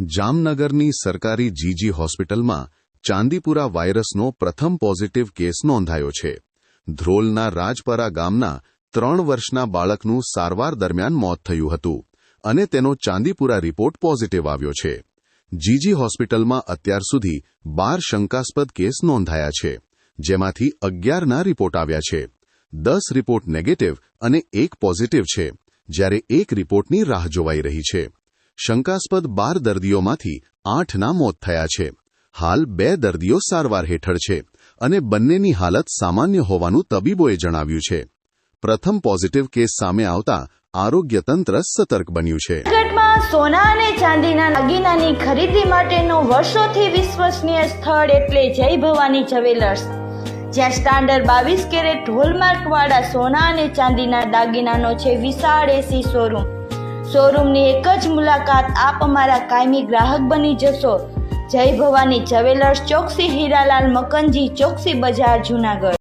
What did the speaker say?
જામનગરની સરકારી જીજી હોસ્પિટલમાં ચાંદીપુરા વાયરસનો પ્રથમ પોઝિટિવ કેસ નોંધાયો છે. ધ્રોલના રાજપરા ગામના 3 વર્ષના બાળકનું સારવાર દરમિયાન મોત થયું હતું અને તેનો ચાંદીપુરા રિપોર્ટ પોઝિટિવ આવ્યો છે. જીજી હોસ્પિટલમાં અત્યાર સુધી 12 શંકાસ્પદ કેસ નોંધાયા છે, જેમાંથી 11ના રિપોર્ટ આવ્યા છે. 10 રિપોર્ટ નેગેટિવ અને 1 પોઝિટિવ છે, જ્યારે 1 રિપોર્ટની રાહ જોવાઈ રહી છે. શંકાસ્પદ 12 દર્દીઓમાંથી 8ના મોત થયા છે. હાલ 2 દર્દીઓ સારવાર હેઠળ છે અને બંનેની હાલત સામાન્ય હોવાનું તબીબોએ જણાવ્યું છે. પ્રથમ પોઝિટિવ કેસ સામે આવતા આરોગ્ય તંત્ર સતર્ક બન્યું છે. જૂનાગઢમાં સોના અને ચાંદીના દાગીનાની ખરીદી માટેનું વર્ષોથી વિશ્વસનીય સ્થળ એટલે જય ભવાની જ્વેલર્સ, જ્યાં સ્ટાન્ડર્ડ 22 કેરેટ હોલમાર્કવાળા સોના અને ચાંદીના દાગીનાનો છે વિશાળ એસી શોરૂમ. શોરૂમની એક જ મુલાકાત આપ અમારા કાયમી ગ્રાહક બની જશો. જય ભવાની જ્વેલર્સ, ચોકસી હીરાલાલ મકનજી, ચોકસી બજાર, જૂનાગઢ.